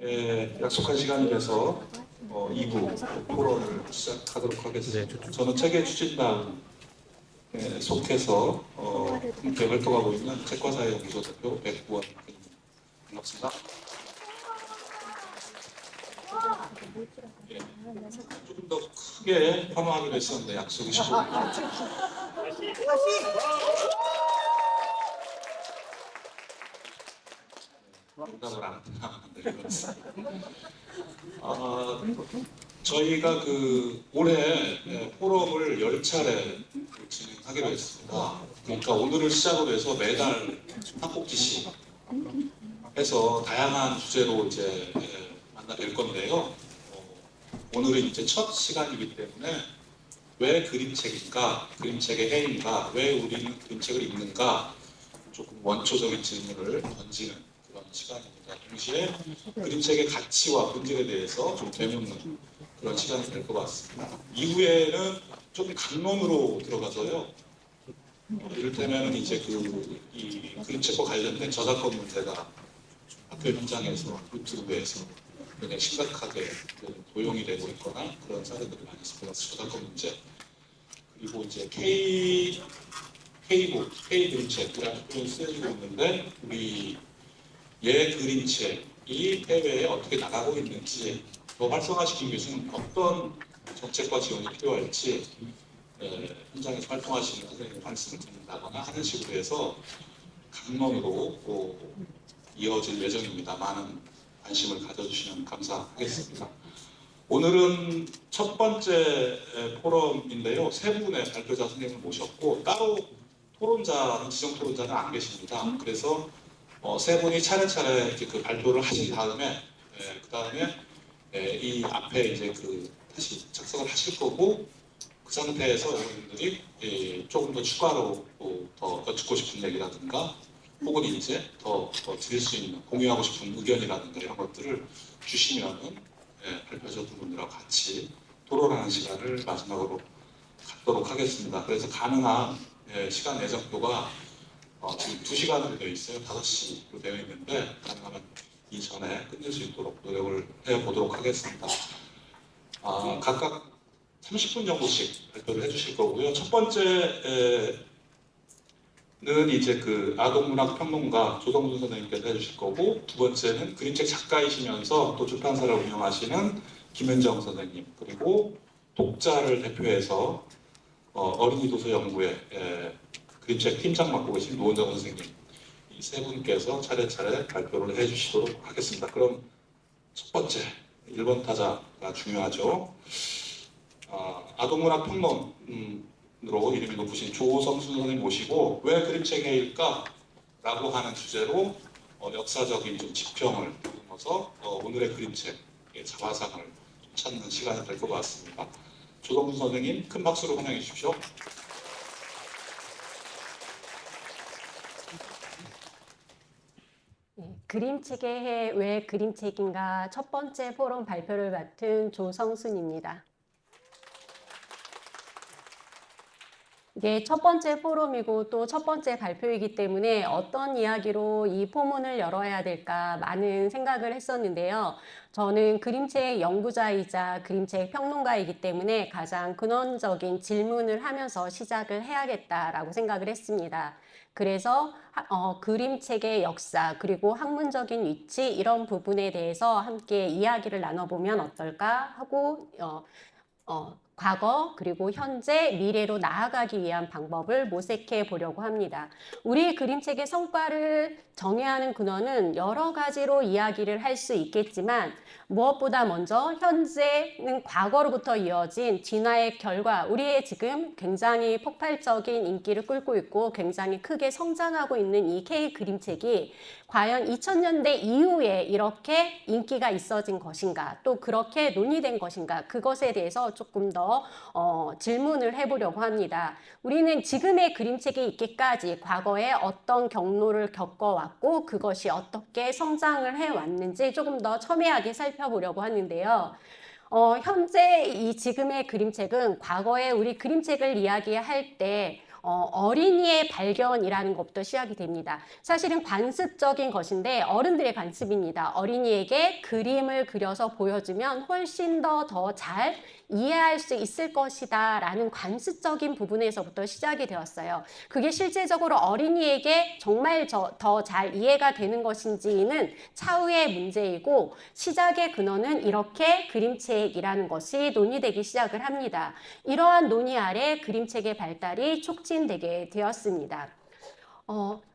약속한 시간이 돼서 2부 토론을 시작하도록 하겠습니다. 저는 책의 추진단에 속해서 함께 활동하고 있는 책과사회연구소 대표 백구원 대표입니다. 반갑습니다. 예, 조금 더 크게 환호하기로 했었는데 약속이 쉽고 농담을 안 하는 저희가 올해 포럼을 10차례 진행하기로 했습니다. 그러니까 오늘을 시작으로 해서 매달 한 꼭지씩 해서 다양한 주제로 이제 만나 뵐 건데요. 오늘은 이제 첫 시간이기 때문에 왜 그림책인가, 그림책의 해인가, 왜 우리는 그림책을 읽는가 조금 원초적인 질문을 던지는 그런 시간입니다. 동시에 그림책의 가치와 본질에 대해서 좀 되묻는 그런 시간이 될 것 같습니다. 이후에는 조금 강론으로 들어가서요. 이를테면 이제 이 그림책과 관련된 저작권 문제가 학교 현장에서 유튜브에서 굉장히 심각하게 도용이 되고 있거나 그런 사례들이 많이 있습니다. 저작권 문제. 그리고 이제 K북, K그림책이라는 표현이 쓰여지고 있는데 우리 그림책이 해외에 어떻게 나가고 있는지 더 활성화시키기 위해서는 어떤 정책과 지원이 필요할지 현장에서 활동하시는 선생님 말씀을 듣는다거나 하는 식으로 해서 강론으로 이어질 예정입니다. 많은 관심을 가져주시면 감사하겠습니다. 오늘은 첫 번째 포럼인데요. 세 분의 발표자 선생님을 모셨고 따로 지정 토론자는 안 계십니다. 그래서 세 분이 차례차례 이제 그 발표를 하신 다음에 그 다음에 이 앞에 이제 다시 작성을 하실 거고 그 상태에서 여러분들이 조금 더 추가로 더 여쭙고 싶은 얘기라든가 혹은 이제 더 드릴 수 있는 공유하고 싶은 의견이라든가 이런 것들을 주시면은 발표자 두 분들하고 같이 토론하는 시간을 마지막으로 갖도록 하겠습니다. 그래서 가능한 시간 예정표가 지금 2시간으로 되어 있어요. 5시로 되어 있는데 가능하면 이전에 끝낼 수 있도록 노력을 해보도록 하겠습니다. 각각 30분 정도씩 발표를 해주실 거고요. 첫 번째는 이제 아동문학 평론가 조성준 선생님께서 해주실 거고, 두 번째는 그림책 작가이시면서 또 출판사를 운영하시는 김현정 선생님, 그리고 독자를 대표해서 어린이 도서 연구회 그림책 팀장 맡고 계신 노원정 선생님, 이 세 분께서 차례차례 발표를 해주시도록 하겠습니다. 그럼 첫 번째 1번 타자가 중요하죠. 아동문학 평론으로 이름이 높으신 조성순 선생님 모시고 왜 그림책회일까? 라고 하는 주제로 역사적인 좀 지평을 보면서 오늘의 그림책의 자화상을 좀 찾는 시간이 될 것 같습니다. 조성순 선생님 큰 박수로 환영해 주십시오. 그림책의 해 왜 그림책인가 첫 번째 포럼 발표를 맡은 조성순입니다. 이게 첫 번째 포럼이고 또 첫 번째 발표이기 때문에 어떤 이야기로 이 포문을 열어야 될까 많은 생각을 했었는데요. 저는 그림책 연구자이자 그림책 평론가이기 때문에 가장 근원적인 질문을 하면서 시작을 해야겠다라고 생각을 했습니다. 그래서 그림책의 역사 그리고 학문적인 위치 이런 부분에 대해서 함께 이야기를 나눠보면 어떨까 하고 과거 그리고 현재 미래로 나아가기 위한 방법을 모색해 보려고 합니다. 우리 그림책의 성과를 정해야 하는 근원은 여러 가지로 이야기를 할 수 있겠지만 무엇보다 먼저 현재는 과거로부터 이어진 진화의 결과 우리의 지금 굉장히 폭발적인 인기를 끌고 있고 굉장히 크게 성장하고 있는 이 K 그림책이 과연 2000년대 이후에 이렇게 인기가 있어진 것인가 또 그렇게 논의된 것인가 그것에 대해서 조금 더 질문을 해보려고 합니다. 우리는 지금의 그림책이 있기까지 과거에 어떤 경로를 겪어왔고 그것이 어떻게 성장을 해왔는지 조금 더 첨예하게 살펴보려고 하는데요. 현재 이 지금의 그림책은 과거에 우리 그림책을 이야기할 때 어린이의 발견이라는 것부터 시작이 됩니다. 사실은 관습적인 것인데 어른들의 관습입니다. 어린이에게 그림을 그려서 보여주면 훨씬 더 잘 이해할 수 있을 것이다 라는 관습적인 부분에서부터 시작이 되었어요. 그게 실제적으로 어린이에게 정말 더 잘 이해가 되는 것인지는 차후의 문제이고, 시작의 근원은 이렇게 그림책이라는 것이 논의되기 시작을 합니다. 이러한 논의 아래 그림책의 발달이 촉진되게 되었습니다.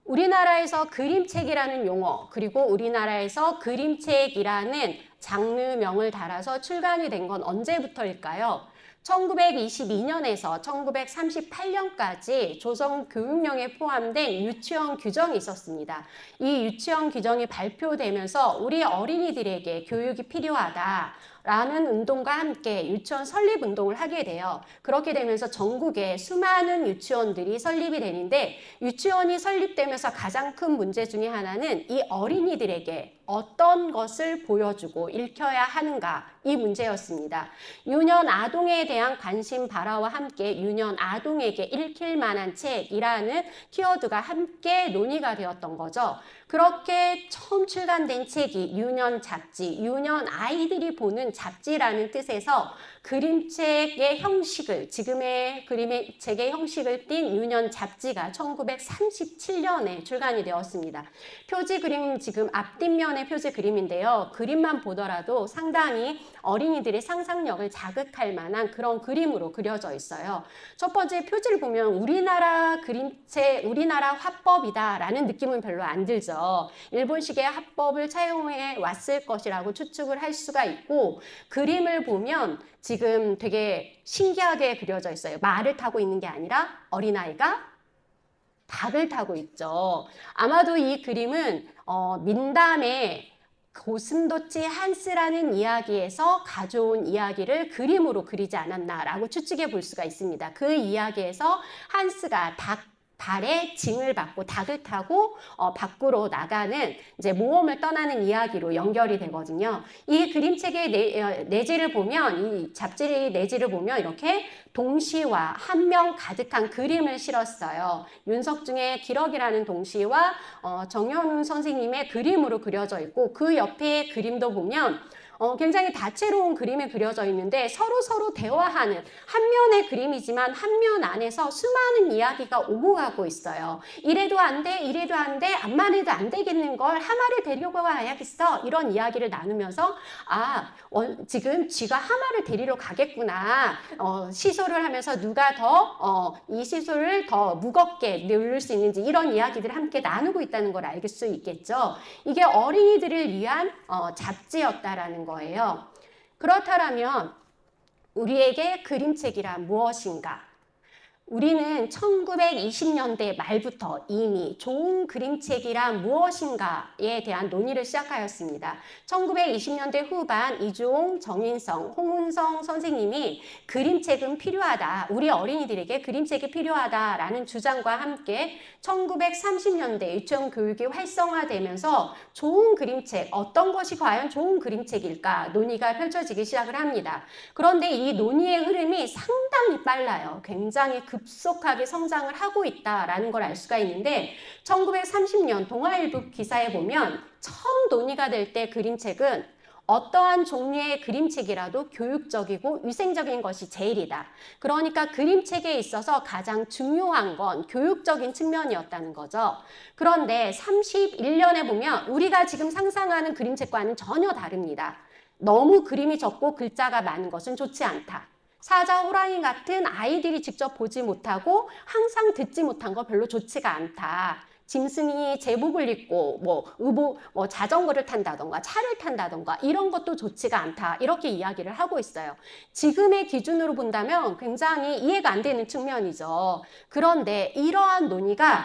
우리나라에서 그림책이라는 용어, 그리고 우리나라에서 그림책이라는 장르명을 달아서 출간이 된 건 언제부터일까요? 1922년에서 1938년까지 조선교육령에 포함된 유치원 규정이 있었습니다. 이 유치원 규정이 발표되면서 우리 어린이들에게 교육이 필요하다라는 운동과 함께 유치원 설립 운동을 하게 돼요. 그렇게 되면서 전국에 수많은 유치원들이 설립이 되는데, 유치원이 설립되면서 가장 큰 문제 중에 하나는 이 어린이들에게 어떤 것을 보여주고 읽혀야 하는가, 이 문제였습니다. 유년 아동에 대한 관심 발화와 함께 유년 아동에게 읽힐 만한 책이라는 키워드가 함께 논의가 되었던 거죠. 그렇게 처음 출간된 책이 유년 잡지, 유년 아이들이 보는 잡지라는 뜻에서 그림책의 형식을, 지금의 그림책의 형식을 띈 유년 잡지가 1937년에 출간이 되었습니다. 표지 그림, 지금 앞뒷면의 표지 그림인데요. 그림만 보더라도 상당히 어린이들의 상상력을 자극할 만한 그런 그림으로 그려져 있어요. 첫 번째 표지를 보면 우리나라 그림책, 우리나라 화법이다라는 느낌은 별로 안 들죠. 일본식의 화법을 차용해 왔을 것이라고 추측을 할 수가 있고, 그림을 보면 지금 되게 신기하게 그려져 있어요. 말을 타고 있는 게 아니라 어린아이가 닭을 타고 있죠. 아마도 이 그림은 민담의 고슴도치 한스라는 이야기에서 가져온 이야기를 그림으로 그리지 않았나라고 추측해 볼 수가 있습니다. 그 이야기에서 한스가 달의 징을 받고 닭을 타고 밖으로 나가는 이제 모험을 떠나는 이야기로 연결이 되거든요. 이 그림책의 내지를 보면, 이 잡지 내지를 보면 이렇게 동시와 한 명 가득한 그림을 실었어요. 윤석중의 기러기라는 동시와 정현훈 선생님의 그림으로 그려져 있고, 그 옆에 그림도 보면 굉장히 다채로운 그림이 그려져 있는데 서로 대화하는 한 면의 그림이지만 한 면 안에서 수많은 이야기가 오고 가고 있어요. 이래도 안 돼, 이래도 안 돼, 암만 해도 안 되겠는 걸 하마를 데리고 와야겠어. 이런 이야기를 나누면서 지금 쥐가 하마를 데리러 가겠구나. 시소를 하면서 누가 더 이 시소를 더 무겁게 누를 수 있는지, 이런 이야기들을 함께 나누고 있다는 걸 알 수 있겠죠. 이게 어린이들을 위한 잡지였다라는 거예요. 그렇다면 우리에게 그림책이란 무엇인가? 우리는 1920년대 말부터 이미 좋은 그림책이란 무엇인가에 대한 논의를 시작하였습니다. 1920년대 후반 이주홍, 정인성, 홍은성 선생님이 그림책은 필요하다, 우리 어린이들에게 그림책이 필요하다라는 주장과 함께 1930년대 유치원 교육이 활성화되면서 좋은 그림책, 어떤 것이 과연 좋은 그림책일까 논의가 펼쳐지기 시작을 합니다. 그런데 이 논의의 흐름이 상당히 빨라요. 굉장히 급속하게 성장을 하고 있다라는 걸 알 수가 있는데, 1930년 동아일보 기사에 보면 처음 논의가 될 때 그림책은 어떠한 종류의 그림책이라도 교육적이고 위생적인 것이 제일이다. 그러니까 그림책에 있어서 가장 중요한 건 교육적인 측면이었다는 거죠. 그런데 31년에 보면 우리가 지금 상상하는 그림책과는 전혀 다릅니다. 너무 그림이 적고 글자가 많은 것은 좋지 않다. 사자, 호랑이 같은 아이들이 직접 보지 못하고 항상 듣지 못한 거 별로 좋지가 않다. 짐승이 제복을 입고 자전거를 탄다던가 차를 탄다던가 이런 것도 좋지가 않다. 이렇게 이야기를 하고 있어요. 지금의 기준으로 본다면 굉장히 이해가 안 되는 측면이죠. 그런데 이러한 논의가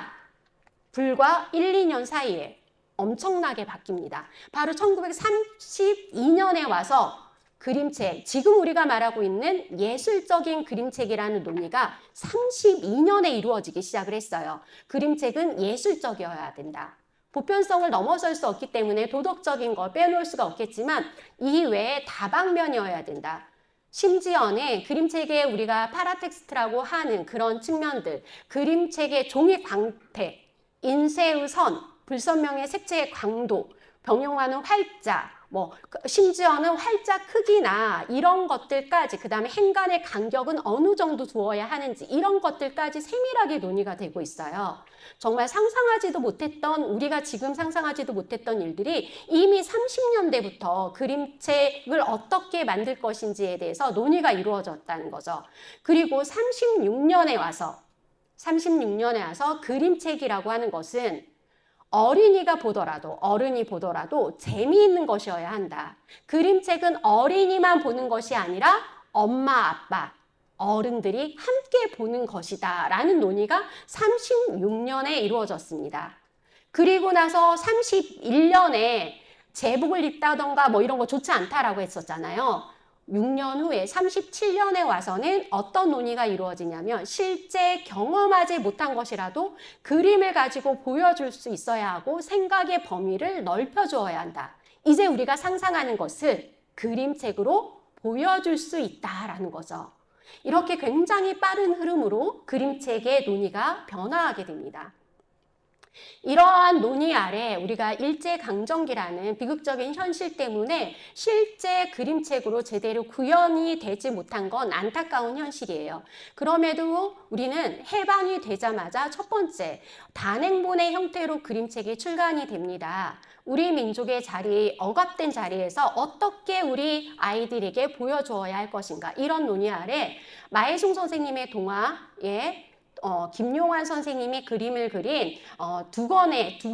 불과 1, 2년 사이에 엄청나게 바뀝니다. 바로 1932년에 와서 그림책, 지금 우리가 말하고 있는 예술적인 그림책이라는 논의가 32년에 이루어지기 시작을 했어요. 그림책은 예술적이어야 된다. 보편성을 넘어설 수 없기 때문에 도덕적인 걸 빼놓을 수가 없겠지만 이외에 다방면이어야 된다. 심지어는 그림책에 우리가 파라텍스트라고 하는 그런 측면들, 그림책의 종이 광택, 인쇄의 선, 불선명의 색채의 강도, 병용하는 활자, 심지어는 활자 크기나 이런 것들까지, 그 다음에 행간의 간격은 어느 정도 두어야 하는지 이런 것들까지 세밀하게 논의가 되고 있어요. 정말 상상하지도 못했던, 우리가 지금 상상하지도 못했던 일들이 이미 30년대부터 그림책을 어떻게 만들 것인지에 대해서 논의가 이루어졌다는 거죠. 그리고 36년에 와서 그림책이라고 하는 것은 어린이가 보더라도, 어른이 보더라도 재미있는 것이어야 한다. 그림책은 어린이만 보는 것이 아니라 엄마, 아빠, 어른들이 함께 보는 것이다 라는 논의가 36년에 이루어졌습니다. 그리고 나서 31년에 제복을 입다던가 이런 거 좋지 않다라고 했었잖아요. 6년 후에 37년에 와서는 어떤 논의가 이루어지냐면 실제 경험하지 못한 것이라도 그림을 가지고 보여줄 수 있어야 하고 생각의 범위를 넓혀주어야 한다. 이제 우리가 상상하는 것을 그림책으로 보여줄 수 있다라는 거죠. 이렇게 굉장히 빠른 흐름으로 그림책의 논의가 변화하게 됩니다. 이러한 논의 아래 우리가 일제강점기라는 비극적인 현실 때문에 실제 그림책으로 제대로 구현이 되지 못한 건 안타까운 현실이에요. 그럼에도 우리는 해방이 되자마자 첫 번째 단행본의 형태로 그림책이 출간이 됩니다. 우리 민족의 자리, 억압된 자리에서 어떻게 우리 아이들에게 보여주어야 할 것인가, 이런 논의 아래 마혜송 선생님의 동화에 김용환 선생님이 그림을 그린 두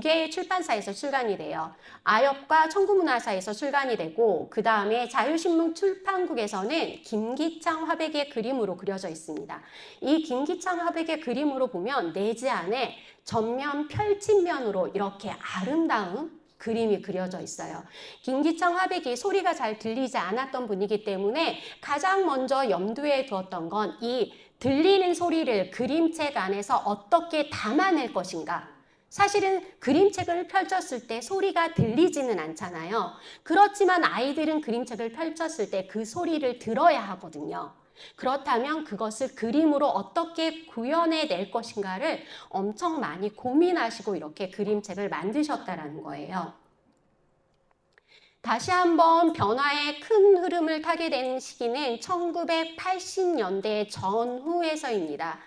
개의 출판사에서 출간이 돼요. 아엽과 청구문화사에서 출간이 되고, 그 다음에 자유신문 출판국에서는 김기창 화백의 그림으로 그려져 있습니다. 이 김기창 화백의 그림으로 보면 내지 안에 전면 펼친면으로 이렇게 아름다운 그림이 그려져 있어요. 김기창 화백이 소리가 잘 들리지 않았던 분이기 때문에 가장 먼저 염두에 두었던 건 이 들리는 소리를 그림책 안에서 어떻게 담아낼 것인가. 사실은 그림책을 펼쳤을 때 소리가 들리지는 않잖아요. 그렇지만 아이들은 그림책을 펼쳤을 때 그 소리를 들어야 하거든요. 그렇다면 그것을 그림으로 어떻게 구현해낼 것인가를 엄청 많이 고민하시고 이렇게 그림책을 만드셨다라는 거예요. 다시 한번 변화의 큰 흐름을 타게 된 시기는 1980년대 전후에서입니다.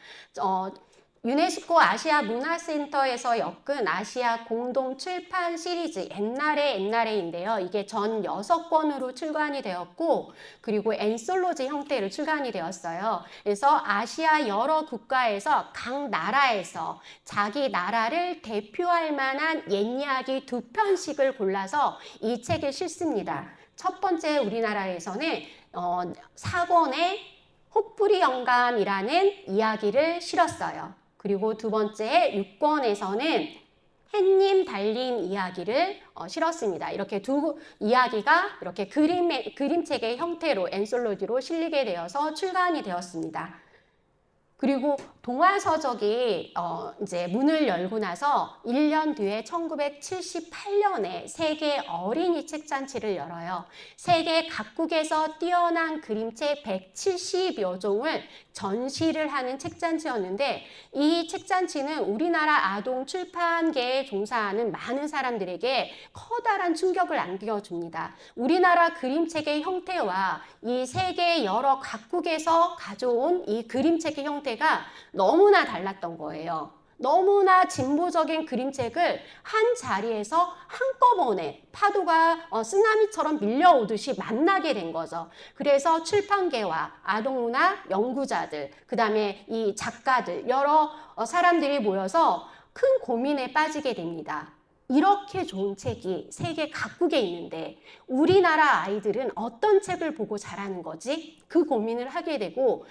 유네스코 아시아 문화센터에서 엮은 아시아 공동 출판 시리즈 옛날에인데요. 이게 전 6권으로 출간이 되었고, 그리고 앤솔로지 형태로 출간이 되었어요. 그래서 아시아 여러 국가에서 각 나라에서 자기 나라를 대표할 만한 옛이야기 2편씩을 골라서 이 책에 실습니다. 첫 번째 우리나라에서는 4권의 혹부리 영감이라는 이야기를 실었어요. 그리고 두 번째 6권에서는 햇님 달님 이야기를 실었습니다. 이렇게 두 이야기가 이렇게 그림책의 형태로 앤솔로지로 실리게 되어서 출간이 되었습니다. 그리고 동화서적이 이제 문을 열고 나서 1년 뒤에 1978년에 세계 어린이 책잔치를 열어요. 세계 각국에서 뛰어난 그림책 170여 종을 전시를 하는 책잔치였는데, 이 책잔치는 우리나라 아동 출판계에 종사하는 많은 사람들에게 커다란 충격을 안겨줍니다. 우리나라 그림책의 형태와 이 세계 여러 각국에서 가져온 이 그림책의 형태가 너무나 달랐던 거예요. 너무나 진보적인 그림책을 한 자리에서 한꺼번에 파도가 쓰나미처럼 밀려오듯이 만나게 된 거죠. 그래서 출판계와 아동문화 연구자들, 그 다음에 이 작가들, 여러 사람들이 모여서 큰 고민에 빠지게 됩니다. 이렇게 좋은 책이 세계 각국에 있는데 우리나라 아이들은 어떤 책을 보고 자라는 거지? 그 고민을 하게 되고,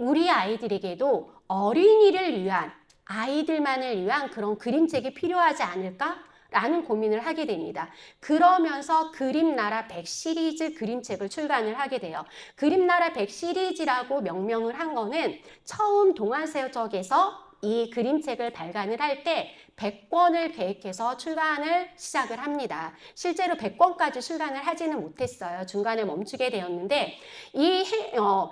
우리 아이들에게도 어린이를 위한, 아이들만을 위한 그런 그림책이 필요하지 않을까? 라는 고민을 하게 됩니다. 그러면서 그림나라 100 시리즈 그림책을 출간을 하게 돼요. 그림나라 100 시리즈라고 명명을 한 거는 처음 동화서적에서 이 그림책을 발간을 할 때 100권을 계획해서 출간을 시작을 합니다. 실제로 100권까지 출간을 하지는 못했어요. 중간에 멈추게 되었는데 이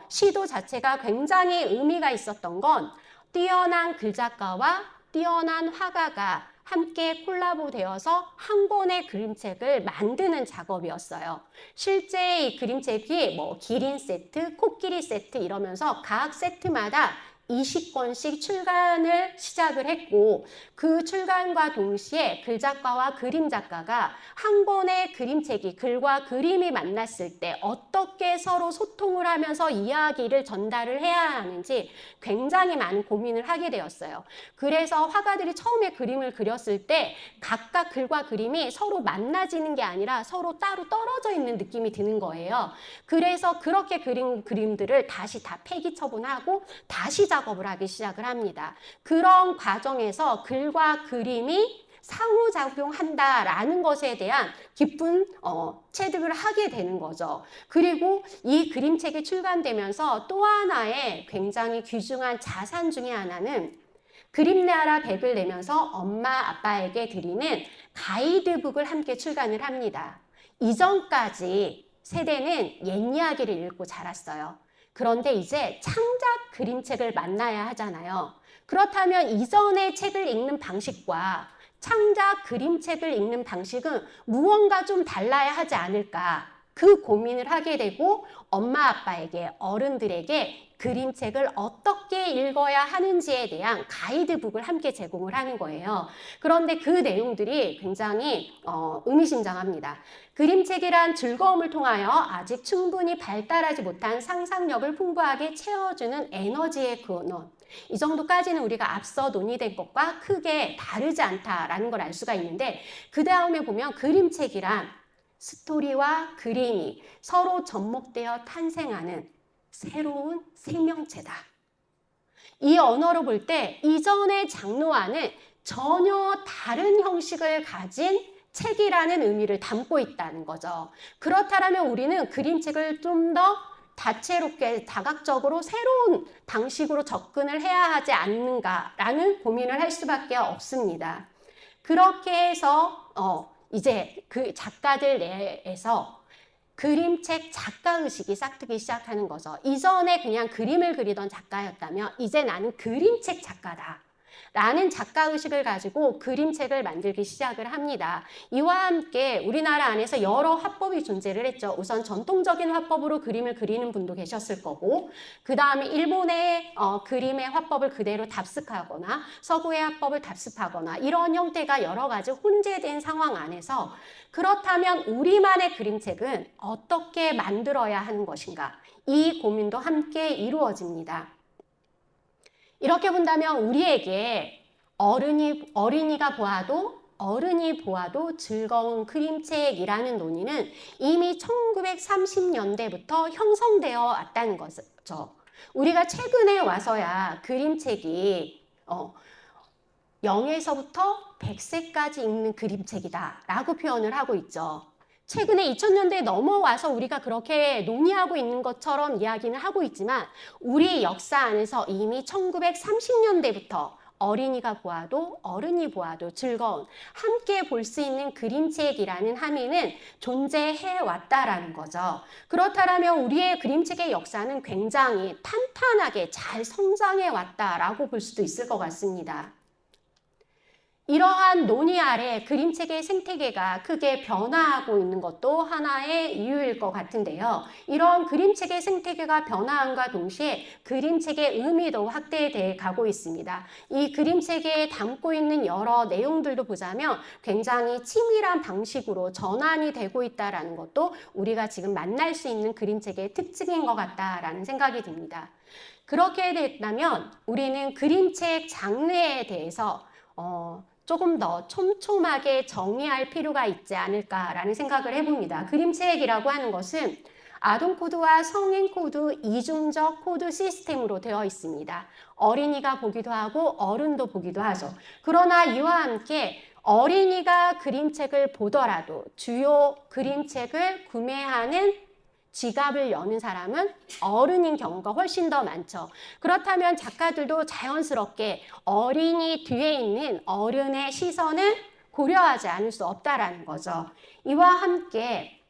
시도 자체가 굉장히 의미가 있었던 건 뛰어난 글작가와 뛰어난 화가가 함께 콜라보 되어서 한 권의 그림책을 만드는 작업이었어요. 실제 이 그림책이 뭐 기린 세트, 코끼리 세트 이러면서 각 세트마다 20권씩 출간을 시작을 했고 그 출간과 동시에 글작가와 그림작가가 한 권의 그림책이 글과 그림이 만났을 때 어떻게 서로 소통을 하면서 이야기를 전달을 해야 하는지 굉장히 많은 고민을 하게 되었어요. 그래서 화가들이 처음에 그림을 그렸을 때 각각 글과 그림이 서로 만나지는 게 아니라 서로 따로 떨어져 있는 느낌이 드는 거예요. 그래서 그렇게 그린 그림들을 다시 다 폐기 처분하고 다시 작업을 하기 시작을 합니다. 그런 과정에서 글과 그림이 상호작용한다라는 것에 대한 깊은 체득을 하게 되는 거죠. 그리고 이 그림책이 출간되면서 또 하나의 굉장히 귀중한 자산 중에 하나는 그림나라 100을 내면서 엄마 아빠에게 드리는 가이드북을 함께 출간을 합니다. 이전까지 세대는 옛 이야기를 읽고 자랐어요. 그런데 이제 창작 그림책을 만나야 하잖아요. 그렇다면 이전의 책을 읽는 방식과 창작 그림책을 읽는 방식은 무언가 좀 달라야 하지 않을까 그 고민을 하게 되고 엄마 아빠에게 어른들에게 그림책을 어떻게 읽어야 하는지에 대한 가이드북을 함께 제공을 하는 거예요. 그런데 그 내용들이 굉장히 의미심장합니다. 그림책이란 즐거움을 통하여 아직 충분히 발달하지 못한 상상력을 풍부하게 채워주는 에너지의 근원. 이 정도까지는 우리가 앞서 논의된 것과 크게 다르지 않다라는 걸 알 수가 있는데 그 다음에 보면 그림책이란 스토리와 그림이 서로 접목되어 탄생하는 새로운 생명체다. 이 언어로 볼 때 이전의 장르와는 전혀 다른 형식을 가진 책이라는 의미를 담고 있다는 거죠. 그렇다면 우리는 그림책을 좀 더 다채롭게 다각적으로 새로운 방식으로 접근을 해야 하지 않는가라는 고민을 할 수밖에 없습니다. 그렇게 해서 이제 그 작가들 내에서 그림책 작가의식이 싹트기 시작하는 거죠. 이전에 그냥 그림을 그리던 작가였다면 이제 나는 그림책 작가다. 라는 작가의식을 가지고 그림책을 만들기 시작을 합니다. 이와 함께 우리나라 안에서 여러 화법이 존재를 했죠. 우선 전통적인 화법으로 그림을 그리는 분도 계셨을 거고 그 다음에 일본의 그림의 화법을 그대로 답습하거나 서구의 화법을 답습하거나 이런 형태가 여러 가지 혼재된 상황 안에서 그렇다면 우리만의 그림책은 어떻게 만들어야 하는 것인가? 이 고민도 함께 이루어집니다. 이렇게 본다면 우리에게 어린이가 어른이 보아도 즐거운 그림책이라는 논의는 이미 1930년대부터 형성되어 왔다는 거죠. 우리가 최근에 와서야 그림책이 0에서부터 100세까지 읽는 그림책이다 라고 표현을 하고 있죠. 최근에 2000년대에 넘어와서 우리가 그렇게 논의하고 있는 것처럼 이야기는 하고 있지만 우리 역사 안에서 이미 1930년대부터 어린이가 보아도 어른이 보아도 즐거운 함께 볼 수 있는 그림책이라는 함의는 존재해 왔다라는 거죠. 그렇다면 우리의 그림책의 역사는 굉장히 탄탄하게 잘 성장해 왔다라고 볼 수도 있을 것 같습니다. 이러한 논의 아래 그림책의 생태계가 크게 변화하고 있는 것도 하나의 이유일 것 같은데요. 이런 그림책의 생태계가 변화함과 동시에 그림책의 의미도 확대돼 가고 있습니다. 이 그림책에 담고 있는 여러 내용들도 보자면 굉장히 치밀한 방식으로 전환이 되고 있다는 것도 우리가 지금 만날 수 있는 그림책의 특징인 것 같다라는 생각이 듭니다. 그렇게 됐다면 우리는 그림책 장르에 대해서 조금 더 촘촘하게 정의할 필요가 있지 않을까라는 생각을 해봅니다. 그림책이라고 하는 것은 아동 코드와 성인 코드 이중적 코드 시스템으로 되어 있습니다. 어린이가 보기도 하고 어른도 보기도 하죠. 그러나 이와 함께 어린이가 그림책을 보더라도 주요 그림책을 구매하는 지갑을 여는 사람은 어른인 경우가 훨씬 더 많죠. 그렇다면 작가들도 자연스럽게 어린이 뒤에 있는 어른의 시선을 고려하지 않을 수 없다라는 거죠. 이와 함께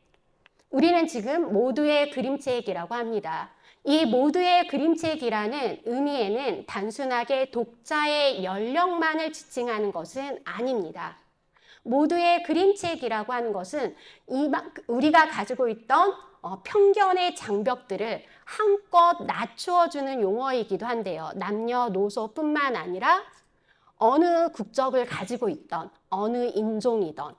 우리는 지금 모두의 그림책이라고 합니다. 이 모두의 그림책이라는 의미에는 단순하게 독자의 연령만을 지칭하는 것은 아닙니다. 모두의 그림책이라고 하는 것은 우리가 가지고 있던 편견의 장벽들을 한껏 낮추어주는 용어이기도 한데요. 남녀노소뿐만 아니라 어느 국적을 가지고 있던 어느 인종이던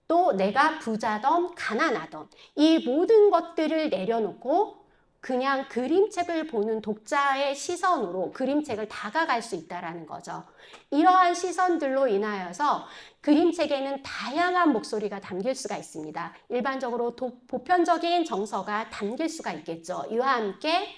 또 내가 부자던 가난하던 이 모든 것들을 내려놓고 그냥 그림책을 보는 독자의 시선으로 그림책을 다가갈 수 있다는 거죠. 이러한 시선들로 인하여서 그림책에는 다양한 목소리가 담길 수가 있습니다. 일반적으로 보편적인 정서가 담길 수가 있겠죠. 이와 함께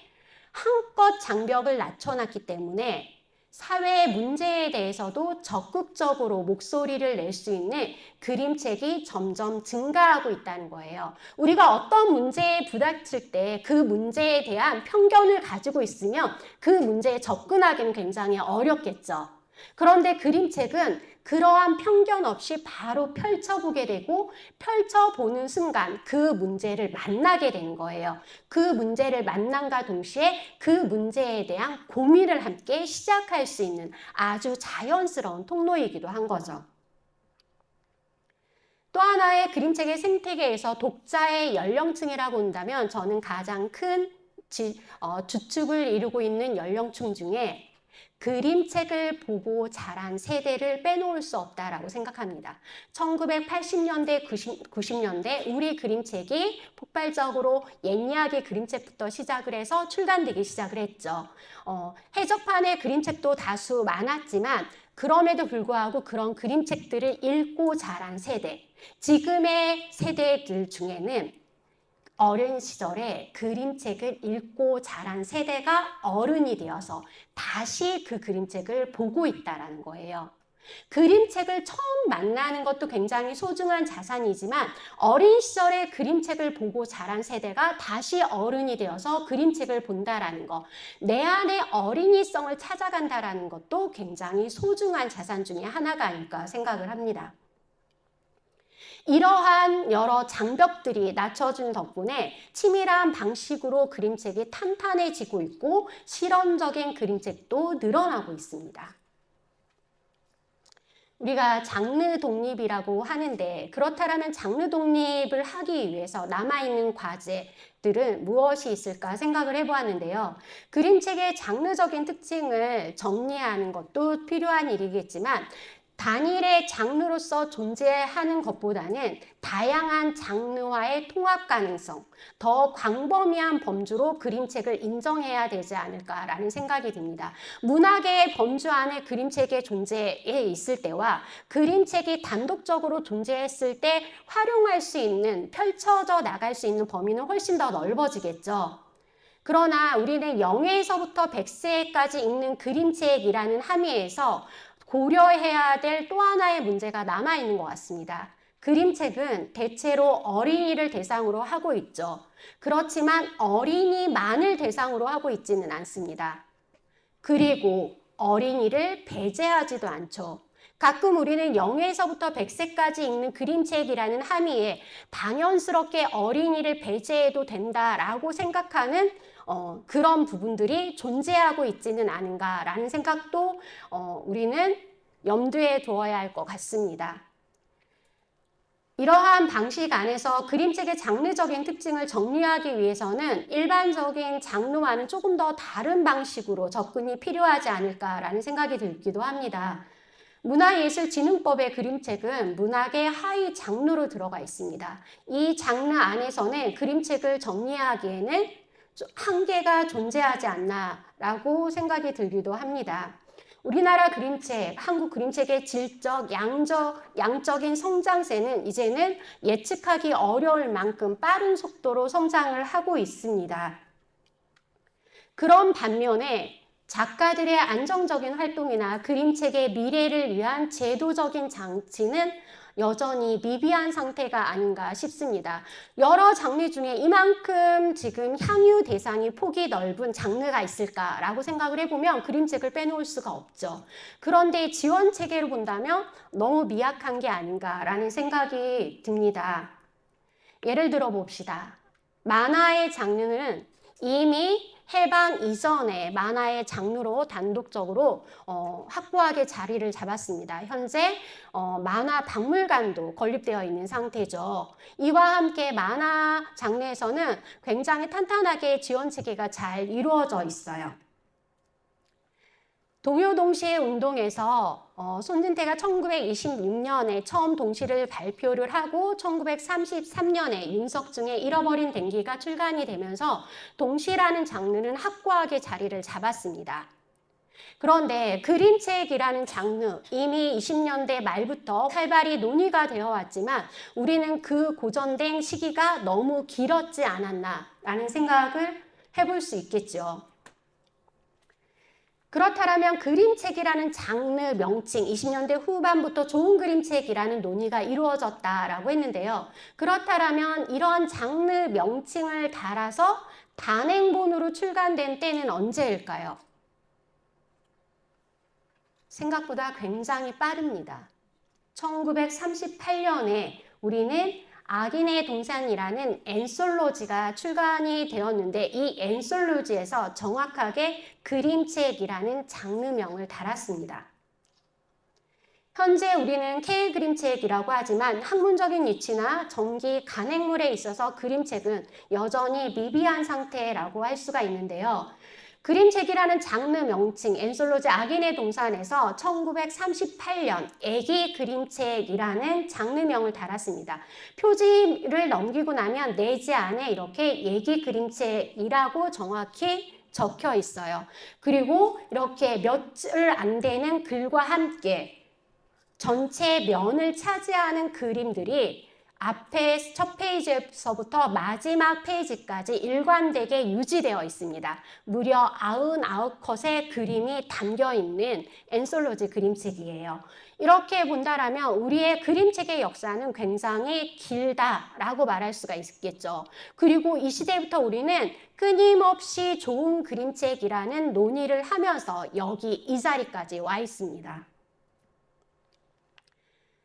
한껏 장벽을 낮춰놨기 때문에 사회의 문제에 대해서도 적극적으로 목소리를 낼 수 있는 그림책이 점점 증가하고 있다는 거예요. 우리가 어떤 문제에 부닥칠 때 그 문제에 대한 편견을 가지고 있으면 그 문제에 접근하기는 굉장히 어렵겠죠. 그런데 그림책은 그러한 편견 없이 바로 펼쳐보게 되고 펼쳐보는 순간 그 문제를 만나게 되는 거예요. 그 문제를 만남과 동시에 그 문제에 대한 고민을 함께 시작할 수 있는 아주 자연스러운 통로이기도 한 거죠. 또 하나의 그림책의 생태계에서 독자의 연령층이라고 한다면 저는 가장 큰 주축을 이루고 있는 연령층 중에 그림책을 보고 자란 세대를 빼놓을 수 없다라고 생각합니다. 1980년대, 90년대 우리 그림책이 폭발적으로 옛 이야기 그림책부터 시작을 해서 출간되기 시작을 했죠. 해적판의 그림책도 다수 많았지만 그럼에도 불구하고 그런 그림책들을 읽고 자란 세대, 지금의 세대들 중에는 어린 시절에 그림책을 읽고 자란 세대가 어른이 되어서 다시 그 그림책을 보고 있다는 거예요. 그림책을 처음 만나는 것도 굉장히 소중한 자산이지만 어린 시절에 그림책을 보고 자란 세대가 다시 어른이 되어서 그림책을 본다라는 것, 내 안의 어린이성을 찾아간다라는 것도 굉장히 소중한 자산 중에 하나가 아닐까 생각을 합니다. 이러한 여러 장벽들이 낮춰진 덕분에 치밀한 방식으로 그림책이 탄탄해지고 있고 실험적인 그림책도 늘어나고 있습니다. 우리가 장르 독립이라고 하는데 그렇다면 장르 독립을 하기 위해서 남아있는 과제들은 무엇이 있을까 생각을 해보았는데요. 그림책의 장르적인 특징을 정리하는 것도 필요한 일이겠지만 단일의 장르로서 존재하는 것보다는 다양한 장르와의 통합 가능성, 더 광범위한 범주로 그림책을 인정해야 되지 않을까라는 생각이 듭니다. 문학의 범주 안에 그림책의 존재해 있을 때와 그림책이 단독적으로 존재했을 때 활용할 수 있는, 펼쳐져 나갈 수 있는 범위는 훨씬 더 넓어지겠죠. 그러나 우리는 0에서부터 100세까지 읽는 그림책이라는 함의에서 고려해야 될 또 하나의 문제가 남아있는 것 같습니다. 그림책은 대체로 어린이를 대상으로 하고 있죠. 그렇지만 어린이만을 대상으로 하고 있지는 않습니다. 그리고 어린이를 배제하지도 않죠. 가끔 우리는 0에서부터 100세까지 읽는 그림책이라는 함의에 당연스럽게 어린이를 배제해도 된다라고 생각하는 그런 부분들이 존재하고 있지는 않은가라는 생각도 우리는 염두에 두어야 할 것 같습니다. 이러한 방식 안에서 그림책의 장르적인 특징을 정리하기 위해서는 일반적인 장르와는 조금 더 다른 방식으로 접근이 필요하지 않을까라는 생각이 들기도 합니다. 문화예술진흥법의 그림책은 문학의 하위 장르로 들어가 있습니다. 이 장르 안에서는 그림책을 정리하기에는 한계가 존재하지 않나라고 생각이 들기도 합니다. 우리나라 그림책, 한국 그림책의 질적, 양적인 성장세는 이제는 예측하기 어려울 만큼 빠른 속도로 성장을 하고 있습니다. 그런 반면에 작가들의 안정적인 활동이나 그림책의 미래를 위한 제도적인 장치는 여전히 미비한 상태가 아닌가 싶습니다. 여러 장르 중에 이만큼 지금 향유 대상이 폭이 넓은 장르가 있을까라고 생각을 해보면 그림책을 빼놓을 수가 없죠. 그런데 지원 체계로 본다면 너무 미약한 게 아닌가라는 생각이 듭니다. 예를 들어 봅시다. 만화의 장르는 이미 해방 이전에 만화의 장르로 단독적으로 확고하게 자리를 잡았습니다. 현재 만화 박물관도 건립되어 있는 상태죠. 이와 함께 만화 장르에서는 굉장히 탄탄하게 지원 체계가 잘 이루어져 있어요. 동요동시의 운동에서 손진태가 1926년에 처음 동시를 발표를 하고 1933년에 윤석증의 잃어버린 댕기가 출간이 되면서 동시라는 장르는 확고하게 자리를 잡았습니다. 그런데 그림책이라는 장르 이미 20년대 말부터 활발히 논의가 되어 왔지만 우리는 그 고전된 시기가 너무 길었지 않았나라는 생각을 해볼 수 있겠죠. 그렇다면 그림책이라는 장르 명칭 20년대 후반부터 좋은 그림책이라는 논의가 이루어졌다라고 했는데요. 그렇다면 이런 장르 명칭을 달아서 단행본으로 출간된 때는 언제일까요? 생각보다 굉장히 빠릅니다. 1938년에 우리는 악인의 동산이라는 엔솔로지가 출간이 되었는데 이 엔솔로지에서 정확하게 그림책이라는 장르명을 달았습니다. 현재 우리는 K 그림책이라고 하지만 학문적인 이치나 전기 간행물에 있어서 그림책은 여전히 미비한 상태라고 할 수가 있는데요. 그림책이라는 장르 명칭 엔솔로지 악인의 동산에서 1938년 애기 그림책이라는 장르명을 달았습니다. 표지를 넘기고 나면 내지 안에 이렇게 애기 그림책이라고 정확히 적혀 있어요. 그리고 이렇게 며칠 안 되는 글과 함께 전체 면을 차지하는 그림들이 앞에 첫 페이지에서부터 마지막 페이지까지 일관되게 유지되어 있습니다. 무려 99컷의 그림이 담겨있는 엔솔로지 그림책이에요. 이렇게 본다라면 우리의 그림책의 역사는 굉장히 길다라고 말할 수가 있겠죠. 그리고 이 시대부터 우리는 끊임없이 좋은 그림책이라는 논의를 하면서 여기 이 자리까지 와 있습니다.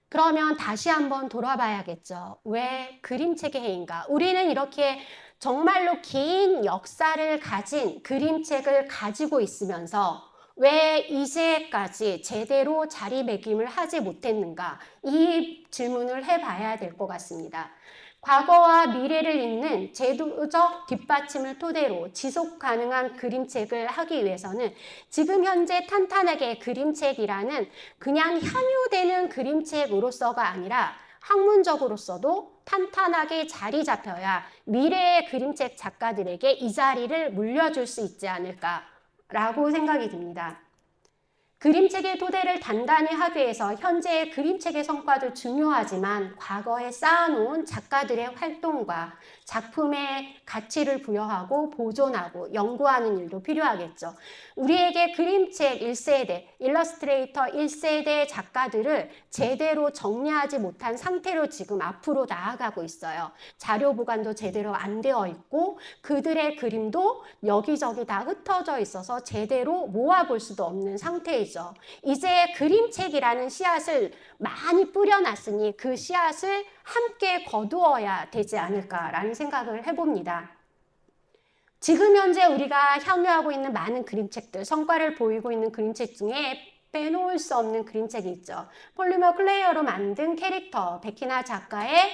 그러면 다시 한번 돌아봐야겠죠. 왜 그림책의 해인가? 우리는 이렇게 정말로 긴 역사를 가진 그림책을 가지고 있으면서 왜 이제까지 제대로 자리매김을 하지 못했는가? 이 질문을 해봐야 될 것 같습니다. 과거와 미래를 잇는 제도적 뒷받침을 토대로 지속 가능한 그림책을 하기 위해서는 지금 현재 탄탄하게 그림책이라는 그냥 향유되는 그림책으로서가 아니라 학문적으로서도 탄탄하게 자리 잡혀야 미래의 그림책 작가들에게 이 자리를 물려줄 수 있지 않을까라고 생각이 듭니다. 그림책의 토대를 단단히 하기 위해서 현재의 그림책의 성과도 중요하지만 과거에 쌓아놓은 작가들의 활동과 작품의 가치를 부여하고 보존하고 연구하는 일도 필요하겠죠. 우리에게 그림책 1세대, 일러스트레이터 1세대 작가들을 제대로 정리하지 못한 상태로 지금 앞으로 나아가고 있어요. 자료 보관도 제대로 안 되어 있고 그들의 그림도 여기저기 다 흩어져 있어서 제대로 모아볼 수도 없는 상태이죠. 이제 그림책이라는 씨앗을 많이 뿌려놨으니 그 씨앗을 함께 거두어야 되지 않을까라는 생각을 해봅니다. 지금 현재 우리가 향유하고 있는 많은 그림책들, 성과를 보이고 있는 그림책 중에 빼놓을 수 없는 그림책이 있죠. 폴리머 클레이어로 만든 캐릭터, 백희나 작가의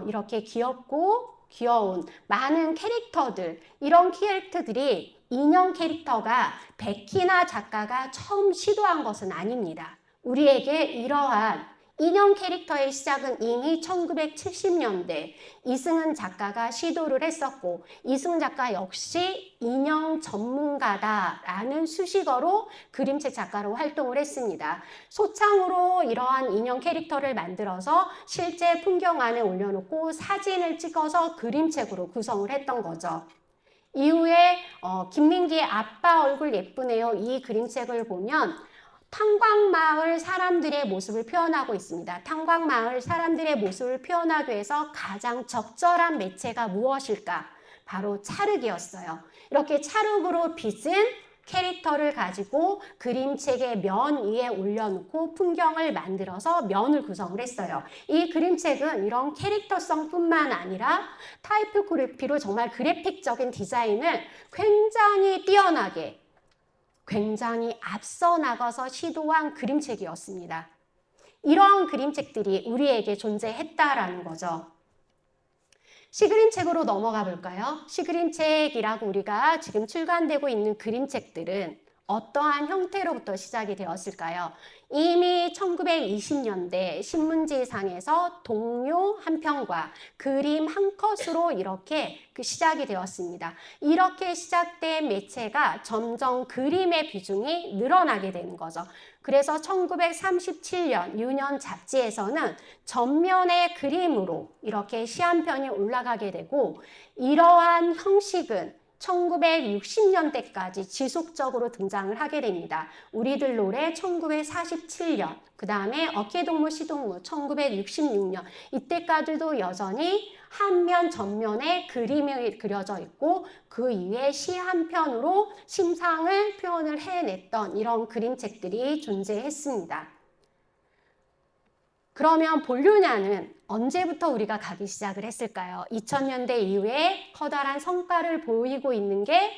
이렇게 귀엽고 귀여운 많은 캐릭터들, 이런 캐릭터들이 인형 캐릭터가 백희나 작가가 처음 시도한 것은 아닙니다. 우리에게 이러한 인형 캐릭터의 시작은 이미 1970년대 이승은 작가가 시도를 했었고 이승은 작가 역시 인형 전문가다라는 수식어로 그림책 작가로 활동을 했습니다. 소창으로 이러한 인형 캐릭터를 만들어서 실제 풍경 안에 올려놓고 사진을 찍어서 그림책으로 구성을 했던 거죠. 이후에 김민기의 아빠 얼굴 예쁘네요. 이 그림책을 보면 탄광마을 사람들의 모습을 표현하고 있습니다. 탄광마을 사람들의 모습을 표현하기 위해서 가장 적절한 매체가 무엇일까? 바로 찰흙이었어요. 이렇게 찰흙으로 빚은 캐릭터를 가지고 그림책의 면 위에 올려놓고 풍경을 만들어서 면을 구성을 했어요. 이 그림책은 이런 캐릭터성뿐만 아니라 타이포그래피로 정말 그래픽적인 디자인을 굉장히 뛰어나게, 굉장히 앞서 나가서 시도한 그림책이었습니다. 이러한 그림책들이 우리에게 존재했다라는 거죠. 시그림책으로 넘어가 볼까요? 시그림책이라고 우리가 지금 출간되고 있는 그림책들은 어떠한 형태로부터 시작이 되었을까요? 이미 1920년대 신문지상에서 동요 한 편과 그림 한 컷으로 이렇게 시작이 되었습니다. 이렇게 시작된 매체가 점점 그림의 비중이 늘어나게 되는 거죠. 그래서 1937년 유년 잡지에서는 전면의 그림으로 이렇게 시 한 편이 올라가게 되고, 이러한 형식은 1960년대까지 지속적으로 등장을 하게 됩니다. 우리들 노래 1947년, 그 다음에 어깨동무 시동무 1966년, 이때까지도 여전히 한면 전면에 그림이 그려져 있고 그 이외에 시 한 편으로 심상을 표현을 해냈던 이런 그림책들이 존재했습니다. 그러면 볼류냐는 언제부터 우리가 가기 시작을 했을까요? 2000년대 이후에 커다란 성과를 보이고 있는 게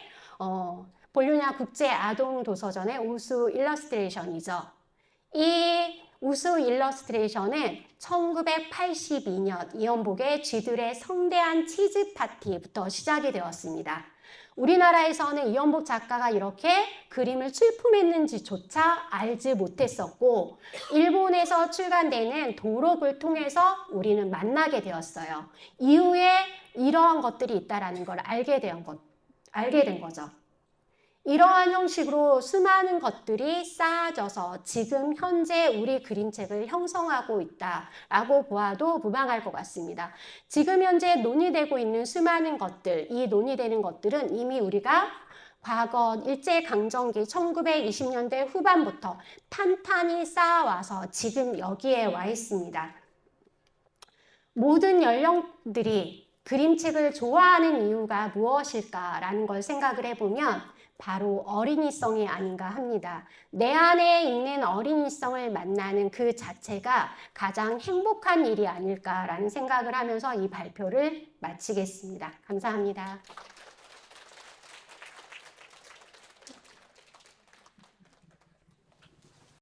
볼류냐 국제아동도서전의 우수 일러스트레이션이죠. 이 우수 일러스트레이션은 1982년 이연복의 쥐들의 성대한 치즈 파티부터 시작이 되었습니다. 우리나라에서는 이연복 작가가 이렇게 그림을 출품했는지조차 알지 못했었고, 일본에서 출간되는 도록을 통해서 우리는 만나게 되었어요. 이후에 이러한 것들이 있다는 걸 알게 된 거죠. 이러한 형식으로 수많은 것들이 쌓아져서 지금 현재 우리 그림책을 형성하고 있다라고 보아도 무방할 것 같습니다. 지금 현재 논의되고 있는 수많은 것들, 이 논의되는 것들은 이미 우리가 과거 일제강점기 1920년대 후반부터 탄탄히 쌓아와서 지금 여기에 와 있습니다. 모든 연령들이 그림책을 좋아하는 이유가 무엇일까라는 걸 생각을 해보면 바로 어린이성이 아닌가 합니다. 내 안에 있는 어린이성을 만나는 그 자체가 가장 행복한 일이 아닐까라는 생각을 하면서 이 발표를 마치겠습니다. 감사합니다.